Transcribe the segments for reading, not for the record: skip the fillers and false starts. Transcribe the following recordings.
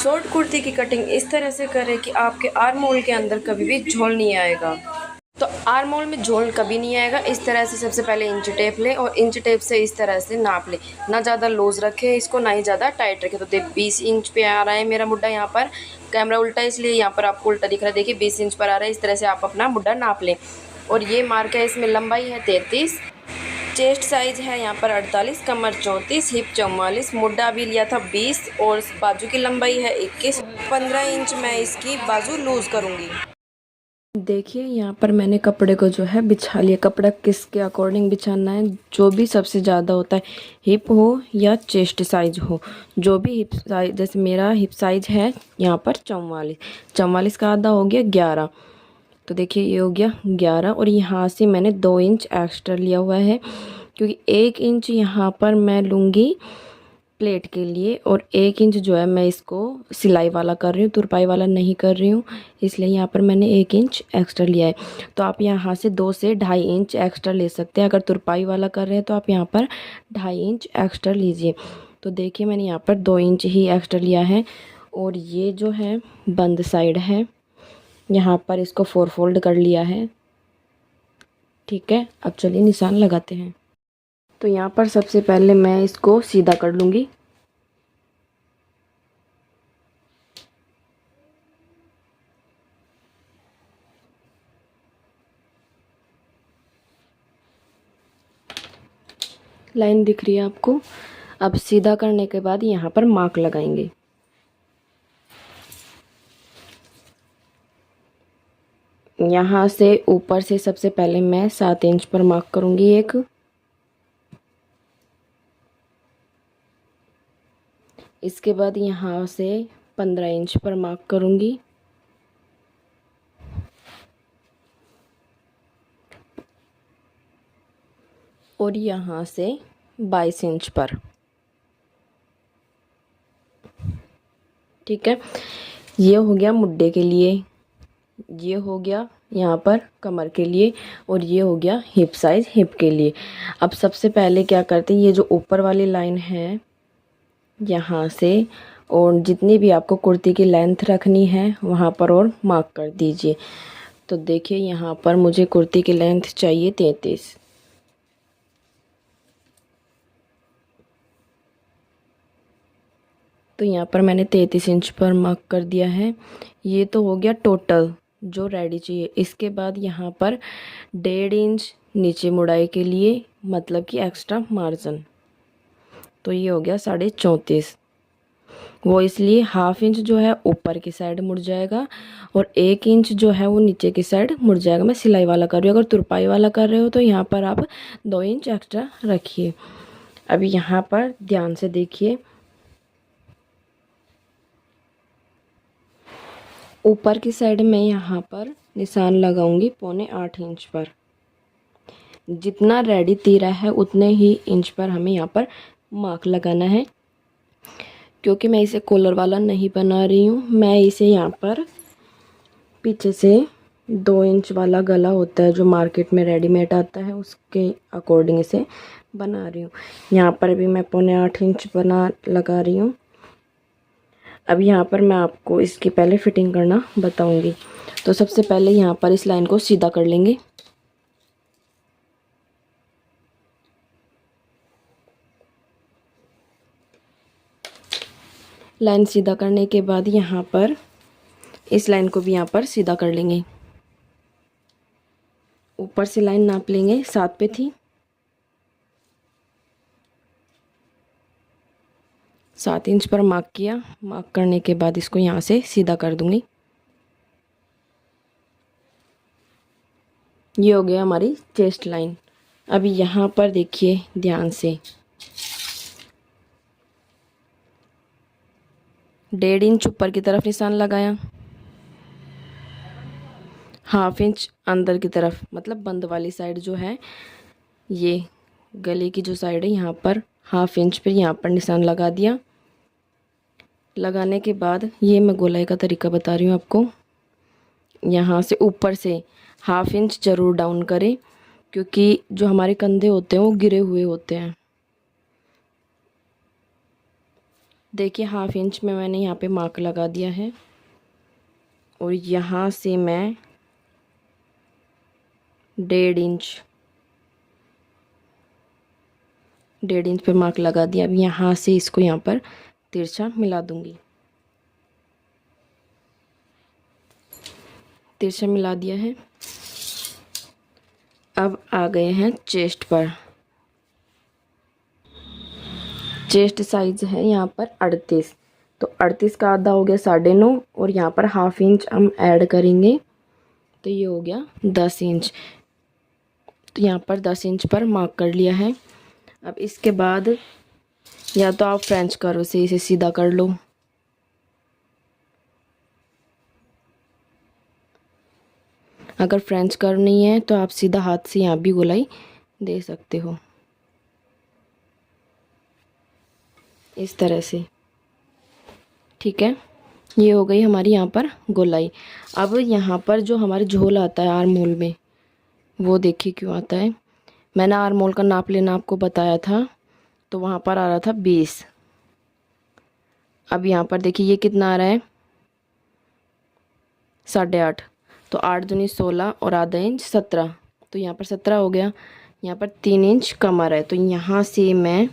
Short kurti की cutting इस तरह से करें कि आपके आर्म होल के अंदर कभी भी झोल नहीं आएगा। तो आर्म होल में झोल कभी नहीं आएगा। इस तरह से सबसे पहले इंच टेप लें और इंच टेप से इस तरह से नाप लें। ना ज़्यादा लूज़ रखें इसको, ना ही ज़्यादा टाइट रखें। तो देख 20 इंच पे आ रहा है मेरा मुड्डा। यहाँ पर कैमरा उल्टा है इसलिए यहाँ पर आपको उल्टा दिख रहा है। देखिए 20 इंच पर आ रहा है। इस तरह से आप अपना मुड्डा नाप लें। और ये मार्क है, इसमें लंबाई है 33, चेस्ट साइज़ है यहाँ पर 48, कमर 34, हिप 44, मुड्डा भी लिया था 20 और बाजू की लंबाई है 21। 15 इंच मैं इसकी बाजू लूज़ करूँगी। देखिए यहाँ पर मैंने कपड़े को जो है बिछा लिया। कपड़ा किसके अकॉर्डिंग बिछाना है, जो भी सबसे ज़्यादा होता है, हिप हो या चेस्ट साइज हो, जो भी हिप साइज, जैसे मेरा हिप साइज है यहाँ पर 44, 44 का आधा हो गया 11। तो देखिए ये हो गया 11 और यहाँ से मैंने 2 इंच एक्स्ट्रा लिया हुआ है, क्योंकि 1 इंच यहाँ पर मैं लूँगी प्लेट के लिए और 1 इंच जो है मैं इसको सिलाई वाला कर रही हूँ, तुरपाई वाला नहीं कर रही हूँ, इसलिए यहाँ पर मैंने 1 इंच एक्स्ट्रा लिया है। तो आप यहाँ से 2 से 2.5 इंच एक्स्ट्रा ले सकते हैं। अगर तुरपाई वाला कर रहे हैं तो आप यहाँ पर 2.5 इंच एक्स्ट्रा लीजिए। तो देखिए मैंने यहाँ पर 2 इंच ही एक्स्ट्रा लिया है। और ये जो है बंद साइड है, यहाँ पर इसको 4 फोल्ड कर लिया है। ठीक है, अब चलिए निशान लगाते हैं। तो यहाँ पर सबसे पहले मैं इसको सीधा कर लूँगी। लाइन दिख रही है आपको। अब सीधा करने के बाद यहाँ पर मार्क लगाएंगे। यहाँ से ऊपर से सबसे पहले मैं 7 इंच पर मार्क करूँगी एक, इसके बाद यहाँ से 15 इंच पर मार्क करूँगी, और यहाँ से 22 इंच पर। ठीक है, ये हो गया मुड्डे के लिए, ये हो गया यहाँ पर कमर के लिए, और ये हो गया हिप साइज हिप के लिए। अब सबसे पहले क्या करते हैं, ये जो ऊपर वाली लाइन है यहाँ से और जितनी भी आपको कुर्ती की लेंथ रखनी है वहाँ पर और मार्क कर दीजिए। तो देखिए यहाँ पर मुझे कुर्ती की लेंथ चाहिए 33। तो यहाँ पर मैंने 33 इंच पर मार्क कर दिया है। ये तो हो गया टोटल जो रेडी चाहिए। इसके बाद यहाँ पर 1.5 इंच नीचे मुड़ाई के लिए, मतलब कि एक्स्ट्रा मार्जिन, तो ये हो गया 34.5। वो इसलिए ½ इंच जो है ऊपर की साइड मुड़ जाएगा और 1 इंच जो है वो नीचे की साइड मुड़ जाएगा। मैं सिलाई वाला कर रही हूँ, अगर तुरपाई वाला कर रहे हो तो यहाँ पर आप 2 इंच एक्स्ट्रा रखिए। अभी यहाँ पर ध्यान से देखिए, ऊपर की साइड में यहाँ पर निशान लगाऊंगी 7.25 इंच पर। जितना रेडी तीरा है उतने ही इंच पर हमें यहाँ पर मार्क लगाना है, क्योंकि मैं इसे कॉलर वाला नहीं बना रही हूँ। मैं इसे यहाँ पर पीछे से 2 इंच वाला गला होता है जो मार्केट में रेडीमेड आता है, उसके अकॉर्डिंग इसे बना रही हूँ। यहाँ पर भी मैं 7.25 इंच बना लगा रही हूँ। अब यहाँ पर मैं आपको इसकी पहले फिटिंग करना बताऊंगी। तो सबसे पहले यहाँ पर इस लाइन को सीधा कर लेंगे। लाइन सीधा करने के बाद यहाँ पर इस लाइन को भी यहाँ पर सीधा कर लेंगे। ऊपर से लाइन नाप लेंगे, 7 पे थी, 7 इंच पर मार्क किया। मार्क करने के बाद इसको यहाँ से सीधा कर दूंगी। ये हो गया हमारी चेस्ट लाइन। अभी यहाँ पर देखिए ध्यान से, 1.5 इंच ऊपर की तरफ निशान लगाया, ½ इंच अंदर की तरफ, मतलब बंद वाली साइड जो है, ये गले की जो साइड है यहाँ पर ½ इंच पे यहाँ पर निशान लगा दिया। लगाने के बाद ये मैं गोलाई का तरीका बता रही हूँ आपको। यहाँ से ऊपर से ½ इंच ज़रूर डाउन करें, क्योंकि जो हमारे कंधे होते हैं वो गिरे हुए होते हैं। देखिए 1/2 इंच में मैंने यहाँ पे मार्क लगा दिया है और यहाँ से मैं 1.5 इंच पे मार्क लगा दिया। अब यहाँ से इसको यहाँ पर तिरछा मिला दूंगी। तिरछा मिला दिया है। अब आ गए हैं चेस्ट पर। चेस्ट साइज है यहाँ पर 38, तो 38 का आधा हो गया 9.5 और यहाँ पर 1/2 इंच हम ऐड करेंगे तो ये हो गया 10 इंच। तो यहाँ पर 10 इंच पर मार्क कर लिया है। अब इसके बाद या तो आप फ्रेंच कर्व से इसे सीधा कर लो, अगर फ्रेंच कर्व नहीं है तो आप सीधा हाथ से यहाँ भी गोलाई दे सकते हो इस तरह से। ठीक है, ये हो गई हमारी यहाँ पर गोलाई। अब यहाँ पर जो हमारे झोल आता है आर्म होल में, वो देखिए क्यों आता है। मैंने आर्म होल का नाप लेना आपको बताया था, तो वहाँ पर आ रहा था 20। अब यहाँ पर देखिए ये कितना आ रहा है 8.5, तो 8 दूनी 16 और आधा इंच 17, तो यहाँ पर 17 हो गया। यहाँ पर 3 इंच कम आ रहा है, तो यहाँ से मैं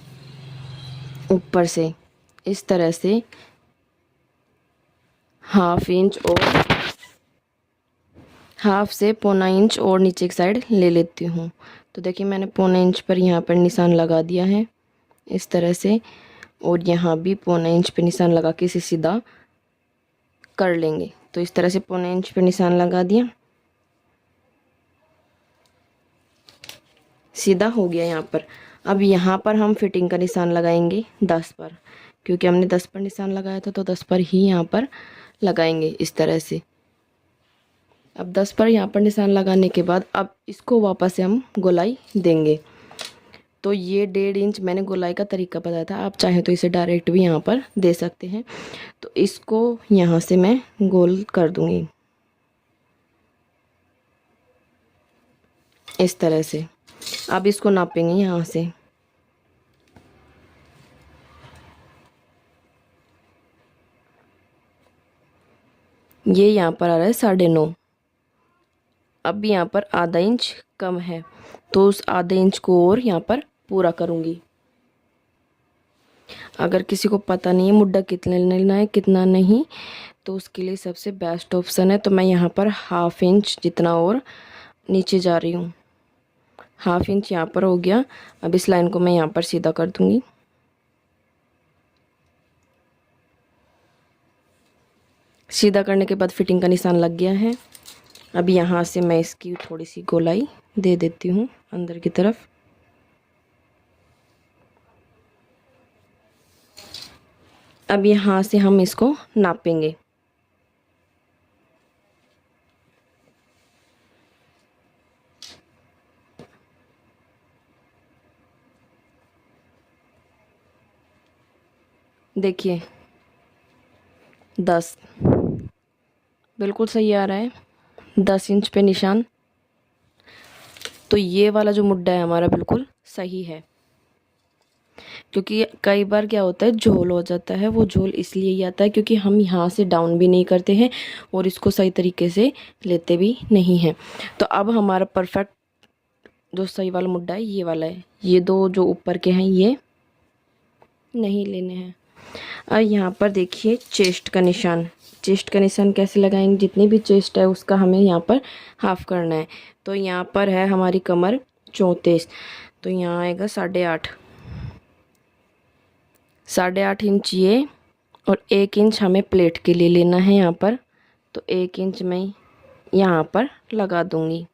ऊपर से इस तरह से 1/2 इंच और 1/2 से 1.25 इंच और नीचे की साइड ले लेती हूँ। तो देखिए मैंने 1.25 इंच पर यहाँ पर निशान लगा दिया है इस तरह से, और यहाँ भी 1.25 इंच पे निशान लगा के इसे सीधा कर लेंगे। तो इस तरह से 1.25 इंच पे निशान लगा दिया, सीधा हो गया यहाँ पर। अब यहाँ पर हम फिटिंग का निशान लगाएंगे 10 पर, क्योंकि हमने 10 पर निशान लगाया था, तो 10 पर ही यहाँ पर लगाएंगे इस तरह से। अब 10 पर यहाँ पर निशान लगाने के बाद अब इसको वापस से हम गोलाई देंगे। तो ये 1.5 इंच मैंने गोलाई का तरीका बताया था, आप चाहे तो इसे डायरेक्ट भी यहाँ पर दे सकते हैं। तो इसको यहाँ से मैं गोल कर दूंगी इस तरह से। अब इसको नापेंगे यहाँ से। ये यहाँ पर आ रहा है 9.5। अब यहाँ पर आधा इंच कम है, तो उस आधे इंच को और यहाँ पर पूरा करूँगी। अगर किसी को पता नहीं है मुड्डा कितना लेना है कितना नहीं, तो उसके लिए सबसे बेस्ट ऑप्शन है, तो मैं यहाँ पर 1/2 इंच जितना और नीचे जा रही हूँ। 1/2 इंच यहाँ पर हो गया। अब इस लाइन को मैं यहाँ पर सीधा कर दूँगी। सीधा करने के बाद फिटिंग का निशान लग गया है। अब यहाँ से मैं इसकी थोड़ी सी गोलाई दे देती हूँ अंदर की तरफ। अब यहाँ से हम इसको नापेंगे। देखिए 10 बिल्कुल सही आ रहा है, 10 इंच पे निशान। तो ये वाला जो मुड्डा है हमारा बिल्कुल सही है, क्योंकि कई बार क्या होता है झोल हो जाता है। वो झोल इसलिए ही आता है क्योंकि हम यहाँ से डाउन भी नहीं करते हैं और इसको सही तरीके से लेते भी नहीं हैं। तो अब हमारा परफेक्ट जो सही वाला मुड्डा है ये वाला है। ये दो जो ऊपर के हैं ये नहीं लेने हैं। और यहाँ पर देखिए चेस्ट का निशान। चेस्ट का निशान कैसे लगाएंगे, जितनी भी चेस्ट है उसका हमें यहाँ पर हाफ करना है। तो यहाँ पर है हमारी कमर 34, तो यहाँ आएगा 8.5। 8.5 इंच ये, और 1 इंच हमें प्लेट के लिए लेना है यहाँ पर। तो 1 इंच मैं यहाँ पर लगा दूँगी।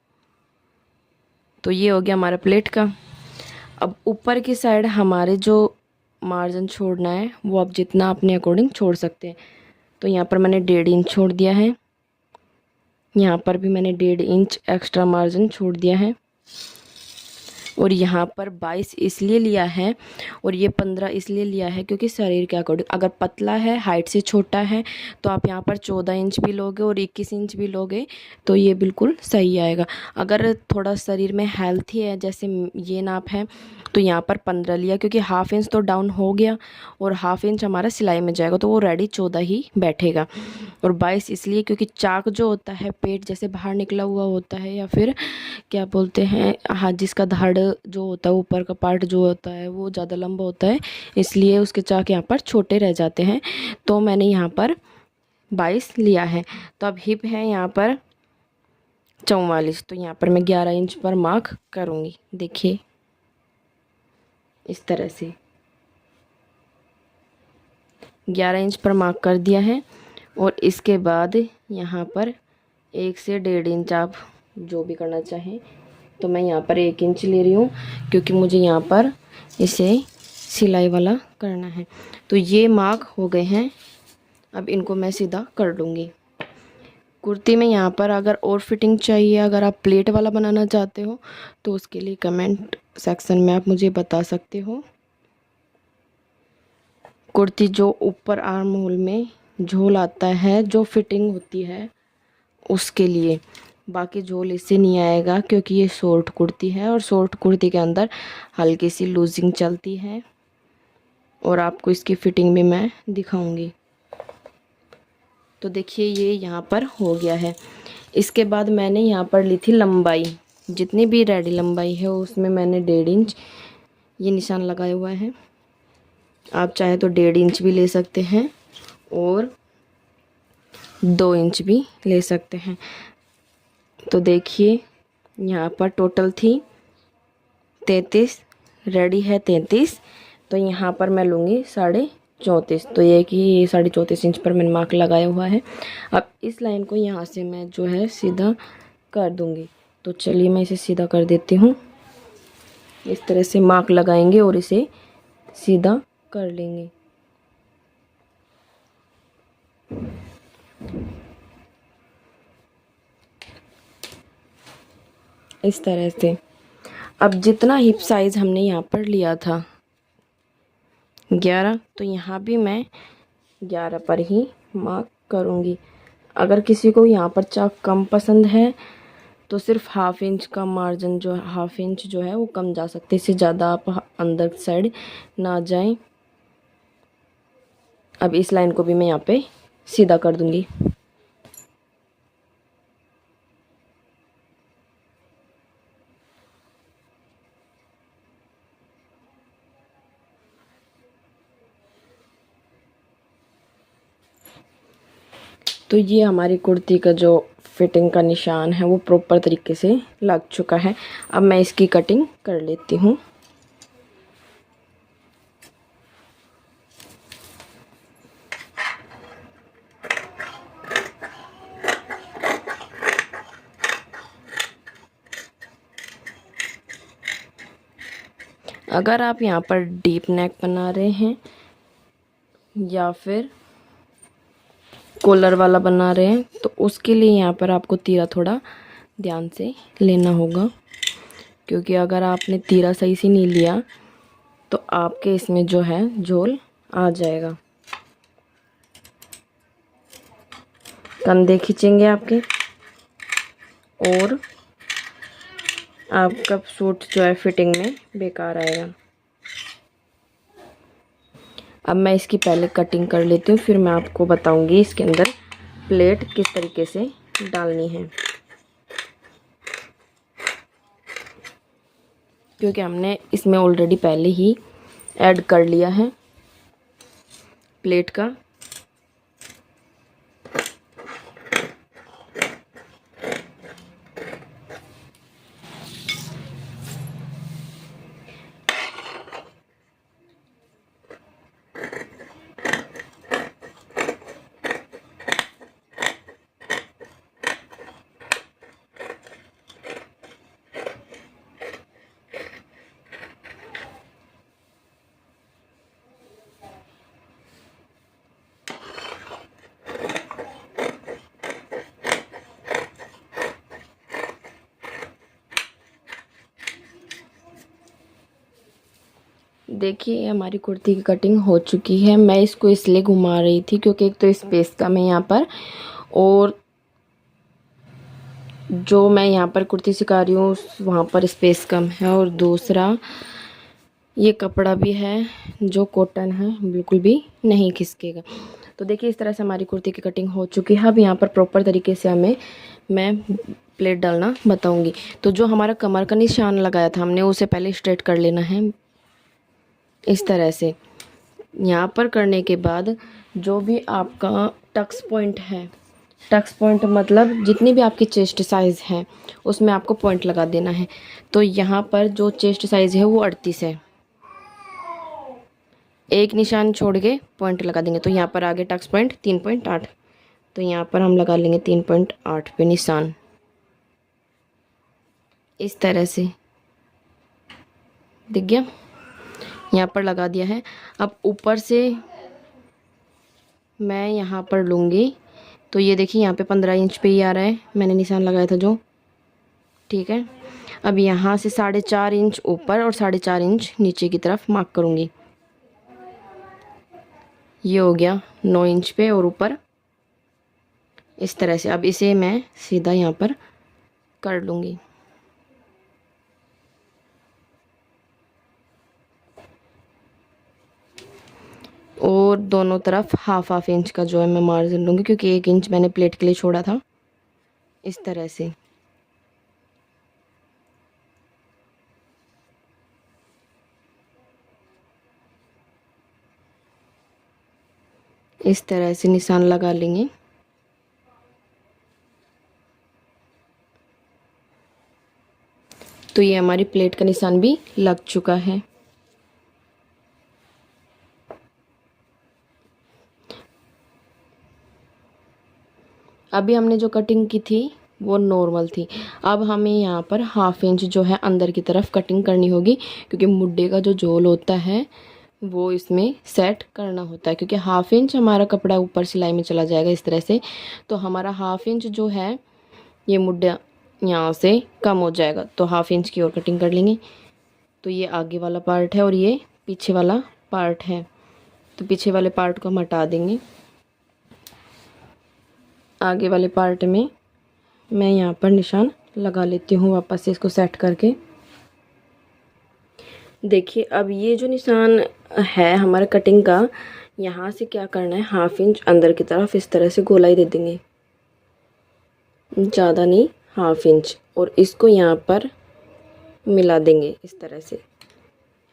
तो ये हो गया हमारा प्लेट का। अब ऊपर की साइड हमारे जो मार्जिन छोड़ना है वो आप जितना अपने अकॉर्डिंग छोड़ सकते हैं। तो यहाँ पर मैंने 1.5 इंच छोड़ दिया है, यहाँ पर भी मैंने 1.5 इंच एक्स्ट्रा मार्जिन छोड़ दिया है। और यहाँ पर 22 इसलिए लिया है और ये 15 इसलिए लिया है क्योंकि शरीर के अकॉर्डिंग, अगर पतला है, हाइट से छोटा है, तो आप यहाँ पर 14 इंच भी लोगे और 21 इंच भी लोगे तो ये बिल्कुल सही आएगा। अगर थोड़ा शरीर में हेल्थी है, जैसे ये नाप है, तो यहाँ पर 15 लिया क्योंकि हाफ इंच तो डाउन हो गया और हाफ इंच हमारा सिलाई में जाएगा, तो वो रेडी 14 ही बैठेगा। और 22 इसलिए क्योंकि चाक जो होता है, पेट जैसे बाहर निकला हुआ होता है, या फिर क्या बोलते हैं, हाँ, जिसका धड़ जो होता है, ऊपर का पार्ट जो होता है वो ज़्यादा लंबा होता है, इसलिए उसके चाक यहाँ पर छोटे रह जाते हैं। तो मैंने यहाँ पर 22 लिया है। तो अब हिप है यहाँ पर 44, तो यहाँ पर मैं 11 इंच पर मार्क करूँगी। देखिए इस तरह से 11 इंच पर मार्क कर दिया है। और इसके बाद यहाँ पर 1 से 1.5 इंच, आप जो भी करना चाहें, तो मैं यहाँ पर 1 इंच ले रही हूँ क्योंकि मुझे यहाँ पर इसे सिलाई वाला करना है। तो ये मार्क हो गए हैं, अब इनको मैं सीधा कर लूँगी। कुर्ती में यहाँ पर अगर और फिटिंग चाहिए, अगर आप प्लेट वाला बनाना चाहते हो, तो उसके लिए कमेंट सेक्शन में आप मुझे बता सकते हो। कुर्ती जो ऊपर आर्म होल में झोल आता है, जो फिटिंग होती है उसके लिए, बाकी झोल इससे नहीं आएगा क्योंकि ये शॉर्ट कुर्ती है और शॉर्ट कुर्ती के अंदर हल्की सी लूजिंग चलती है। और आपको इसकी फिटिंग भी मैं दिखाऊंगी। तो देखिए ये यहाँ पर हो गया है। इसके बाद मैंने यहाँ पर ली थी लंबाई, जितनी भी रेडी लंबाई है उसमें मैंने 1.5 इंच ये निशान लगाया हुआ है। आप चाहे तो 1.5 इंच भी ले सकते हैं और 2 इंच भी ले सकते हैं। तो देखिए यहाँ पर टोटल थी 33, रेडी है 33, तो यहाँ पर मैं लूँगी 34.5। तो ये कि 34.5 इंच पर मैंने मार्क लगाया हुआ है। अब इस लाइन को यहाँ से मैं जो है सीधा कर दूँगी। तो चलिए मैं इसे सीधा कर देती हूँ। इस तरह से मार्क लगाएंगे और इसे सीधा कर लेंगे। इस तरह से। अब जितना हिप साइज़ हमने यहाँ पर लिया था 11, तो यहाँ भी मैं 11 पर ही मार्क करूँगी। अगर किसी को यहाँ पर चाक कम पसंद है तो सिर्फ हाफ इंच का मार्जिन, जो हाफ इंच जो है वो कम जा सकते, इससे ज़्यादा आप अंदर साइड ना जाएं। अब इस लाइन को भी मैं यहाँ पे सीधा कर दूँगी। तो ये हमारी कुर्ती का जो फिटिंग का निशान है वो प्रॉपर तरीके से लग चुका है। अब मैं इसकी कटिंग कर लेती हूँ। अगर आप यहाँ पर डीप नेक बना रहे हैं या फिर कॉलर वाला बना रहे हैं, तो उसके लिए यहाँ पर आपको तीरा थोड़ा ध्यान से लेना होगा, क्योंकि अगर आपने तीरा सही से नहीं लिया तो आपके इसमें जो है झोल आ जाएगा। कंधे खींचेंगे आपके और आपका सूट जो है फिटिंग में बेकार आएगा। अब मैं इसकी पहले कटिंग कर लेती हूँ, फिर मैं आपको बताऊंगी इसके अंदर प्लेट किस तरीके से डालनी है, क्योंकि हमने इसमें ऑलरेडी पहले ही ऐड कर लिया है प्लेट का। देखिए हमारी कुर्ती की कटिंग हो चुकी है। मैं इसको इसलिए घुमा रही थी क्योंकि एक तो स्पेस कम है यहाँ पर, और जो मैं यहाँ पर कुर्ती सिखा रही हूँ वहाँ पर स्पेस कम है, और दूसरा ये कपड़ा भी है जो कॉटन है, बिल्कुल भी नहीं खिसकेगा। तो देखिए इस तरह से हमारी कुर्ती की कटिंग हो चुकी है। अब यहाँ पर प्रॉपर तरीके से मैं प्लेट डालना बताऊंगी। तो जो हमारा कमर का निशान लगाया था हमने, उसे पहले स्ट्रेट कर लेना है इस तरह से। यहाँ पर करने के बाद जो भी आपका टक्स पॉइंट है, टक्स पॉइंट मतलब जितनी भी आपकी चेस्ट साइज़ है उसमें आपको पॉइंट लगा देना है। तो यहाँ पर जो चेस्ट साइज़ है वो 38 है, एक निशान छोड़ के पॉइंट लगा देंगे। तो यहाँ पर आगे टक्स पॉइंट 3.8, तो यहाँ पर हम लगा लेंगे 3.8 पे निशान इस तरह से। दिख गया, यहाँ पर लगा दिया है। अब ऊपर से मैं यहाँ पर लूँगी, तो ये देखिए यहाँ पे 15 इंच पे ही आ रहा है, मैंने निशान लगाया था जो, ठीक है। अब यहाँ से 4.5 इंच ऊपर और 4.5 इंच नीचे की तरफ मार्क करूँगी। ये हो गया 9 इंच पे और ऊपर इस तरह से। अब इसे मैं सीधा यहाँ पर कर लूँगी। और दोनों तरफ हाफ इंच का जो है मैं मार्जिन लूँगी, क्योंकि 1 इंच मैंने प्लेट के लिए छोड़ा था इस तरह से। इस तरह से निशान लगा लेंगे। तो ये हमारी प्लेट का निशान भी लग चुका है। अभी हमने जो कटिंग की थी वो नॉर्मल थी। अब हमें यहाँ पर हाफ इंच जो है अंदर की तरफ कटिंग करनी होगी, क्योंकि मुड्ढे का जो झोल होता है वो इसमें सेट करना होता है। क्योंकि हाफ इंच हमारा कपड़ा ऊपर सिलाई में चला जाएगा इस तरह से, तो हमारा हाफ इंच जो है ये मुड्ढा यहाँ से कम हो जाएगा, तो हाफ इंच की और कटिंग कर लेंगे। तो ये आगे वाला पार्ट है और ये पीछे वाला पार्ट है, तो पीछे वाले पार्ट को हम हटा देंगे। आगे वाले पार्ट में मैं यहाँ पर निशान लगा लेती हूँ वापस से इसको सेट करके। देखिए अब ये जो निशान है हमारा कटिंग का, यहाँ से क्या करना है, हाफ इंच अंदर की तरफ इस तरह से गोलाई दे देंगे, ज़्यादा नहीं, हाफ इंच, और इसको यहाँ पर मिला देंगे इस तरह से।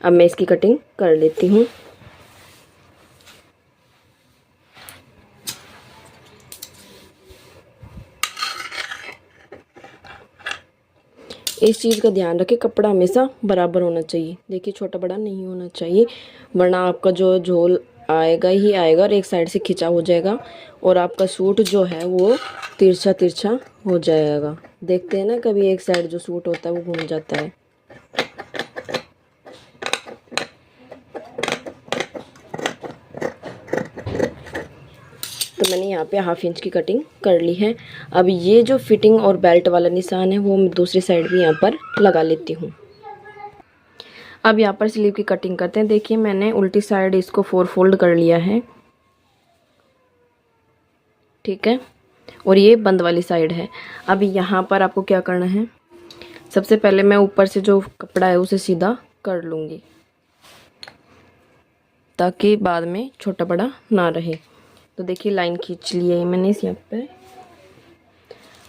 अब मैं इसकी कटिंग कर लेती हूँ। इस चीज़ का ध्यान रखें, कपड़ा हमेशा बराबर होना चाहिए। देखिए छोटा बड़ा नहीं होना चाहिए, वरना आपका जो झोल आएगा ही आएगा और एक साइड से खिंचा हो जाएगा और आपका सूट जो है वो तिरछा तिरछा हो जाएगा। देखते हैं ना कभी एक साइड जो सूट होता है वो घूम जाता है। तो मैंने यहाँ पे हाफ इंच की कटिंग कर ली है। अब ये जो फिटिंग और बेल्ट वाला निशान है वो मैं दूसरी साइड भी यहाँ पर लगा लेती हूँ। अब यहाँ पर स्लीव की कटिंग करते हैं। देखिए मैंने उल्टी साइड इसको 4 फोल्ड कर लिया है, ठीक है, और ये बंद वाली साइड है। अब यहाँ पर आपको क्या करना है, सबसे पहले मैं ऊपर से जो कपड़ा है उसे सीधा कर लूँगी ताकि बाद में छोटा बड़ा ना रहे। तो देखिए लाइन खींच ली है मैंने इस यहाँ पे।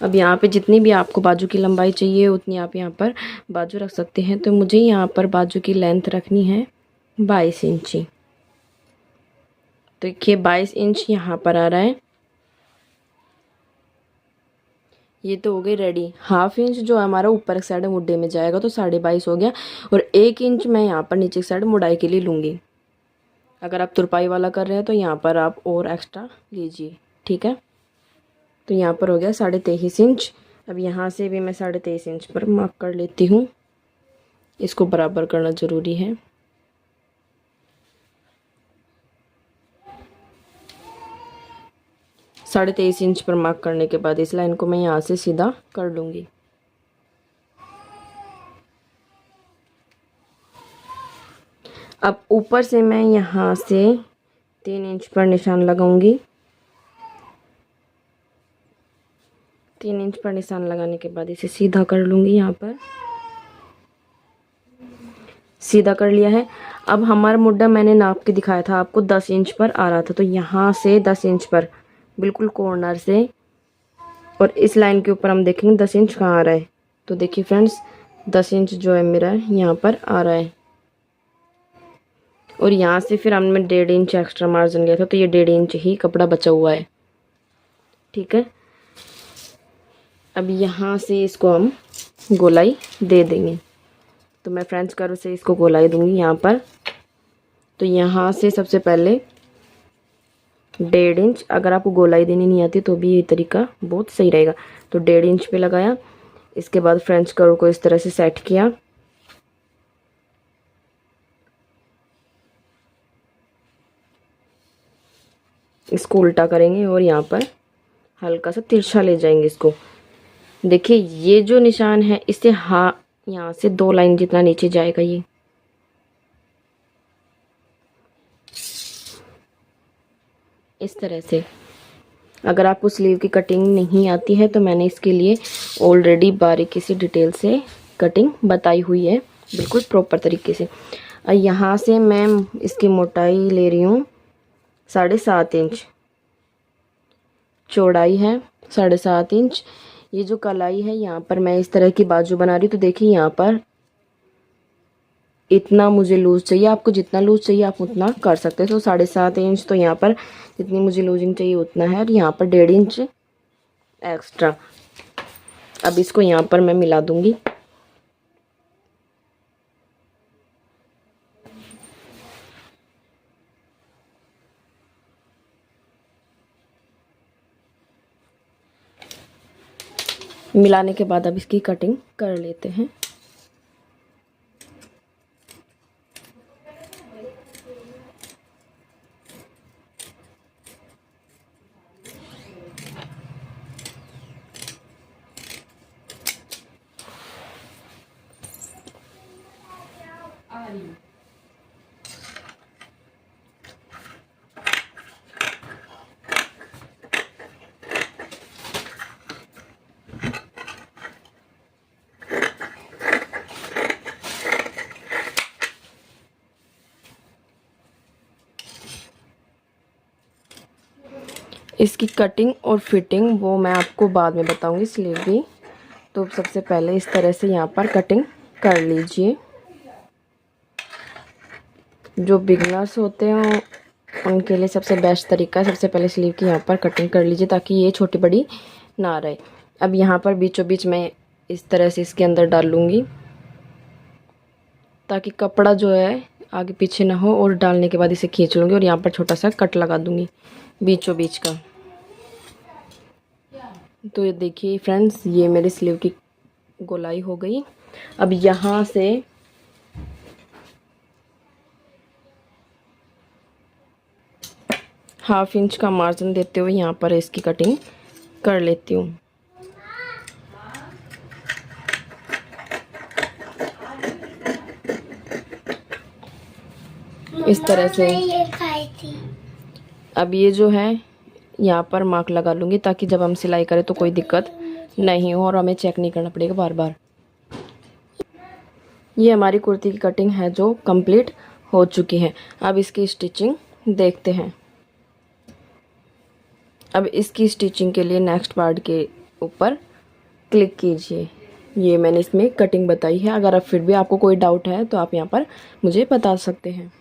अब यहाँ पे जितनी भी आपको बाजू की लंबाई चाहिए उतनी आप यहाँ पर बाजू रख सकते हैं। तो मुझे यहाँ पर बाजू की लेंथ रखनी है 22 इंची। देखिए 22 इंच यहाँ पर आ रहा है। ये तो हो गई रेडी। हाफ इंच जो हमारा ऊपर की साइड मुड्ढे में जाएगा तो 22.5 हो गया, और 1 इंच मैं यहाँ पर नीचे की साइड मुड़ाई के लिए लूँगी। अगर आप तुरपाई वाला कर रहे हैं तो यहाँ पर आप और एक्स्ट्रा लीजिए, ठीक है। तो यहाँ पर हो गया 23.5 इंच। अब यहाँ से भी मैं 23.5 इंच पर मार्क कर लेती हूँ, इसको बराबर करना ज़रूरी है। साढ़े 23 इंच पर मार्क करने के बाद इस लाइन को मैं यहाँ से सीधा कर लूँगी। अब ऊपर से मैं यहाँ से 3 इंच पर निशान लगाऊंगी। 3 इंच पर निशान लगाने के बाद इसे सीधा कर लूँगी। यहाँ पर सीधा कर लिया है। अब हमारा मुड्ढा मैंने नाप के दिखाया था आपको 10 इंच पर आ रहा था, तो यहाँ से 10 इंच पर बिल्कुल कॉर्नर से और इस लाइन के ऊपर हम देखेंगे 10 इंच कहाँ आ रहा है। तो देखिए फ्रेंड्स 10 इंच जो है मेरा यहाँ पर आ रहा है। और यहाँ से फिर हमने 1.5 इंच एक्स्ट्रा मार्जिन लिया था, तो ये 1.5 इंच ही कपड़ा बचा हुआ है। ठीक है, अब यहाँ से इसको हम गोलाई दे देंगे। तो मैं फ्रेंच कर्व से इसको गोलाई दूंगी यहाँ पर। तो यहाँ से सबसे पहले 1.5 इंच, अगर आपको गोलाई देनी नहीं आती तो भी ये तरीका बहुत सही रहेगा। तो 1.5 इंच पे लगाया। इसके बाद फ्रेंच कर्व को इस तरह से सेट किया। इसको उल्टा करेंगे और यहाँ पर हल्का सा तिरछा ले जाएंगे इसको। देखिए ये जो निशान है इससे यहाँ से 2 लाइन जितना नीचे जाएगा ये। इस तरह से। अगर आपको स्लीव की कटिंग नहीं आती है तो मैंने इसके लिए ऑलरेडी बारीकी सी डिटेल से कटिंग बताई हुई है, बिल्कुल प्रॉपर तरीके से। और यहाँ से मैं इसकी मोटाई ले रही हूँ 7.5 इंच, चौड़ाई है 7.5 इंच। ये जो कलाई है यहाँ पर मैं इस तरह की बाजू बना रही हूँ। तो देखिए यहाँ पर इतना मुझे लूज चाहिए, आपको जितना लूज चाहिए आप उतना कर सकते हो। तो 7.5 इंच, तो यहाँ पर जितनी मुझे लूजिंग चाहिए उतना है। और यहाँ पर 1.5 इंच एक्स्ट्रा। अब इसको यहाँ पर मैं मिला दूंगी। मिलाने के बाद अब इसकी कटिंग कर लेते हैं। इसकी कटिंग और फिटिंग वो मैं आपको बाद में बताऊंगी स्लीव की। तो सबसे पहले इस तरह से यहाँ पर कटिंग कर लीजिए। जो बिगनर्स होते हैं उनके लिए सबसे बेस्ट तरीका है, सबसे पहले स्लीव की यहाँ पर कटिंग कर लीजिए ताकि ये छोटी बड़ी ना रहे। अब यहाँ पर बीचों बीच मैं इस तरह से इसके अंदर डाल लूँगी ताकि कपड़ा जो है आगे पीछे ना हो, और डालने के बाद इसे खींच लूँगी और यहाँ पर छोटा सा कट लगा दूँगी बीचों बीच का। तो ये देखिए फ्रेंड्स, ये मेरी स्लीव की गोलाई हो गई। अब यहाँ से ½ इंच का मार्जिन देते हुए यहाँ पर इसकी कटिंग कर लेती हूँ। इस तरह से। अब ये जो है यहाँ पर मार्क लगा लूँगी ताकि जब हम सिलाई करें तो कोई दिक्कत नहीं हो और हमें चेक नहीं करना पड़ेगा बार बार। ये हमारी कुर्ती की कटिंग है जो कंप्लीट हो चुकी है। अब इसकी स्टिचिंग देखते हैं। अब इसकी स्टिचिंग के लिए नेक्स्ट पार्ट के ऊपर क्लिक कीजिए। ये मैंने इसमें कटिंग बताई है। अगर अब फिर भी आपको कोई डाउट है तो आप यहाँ पर मुझे बता सकते हैं।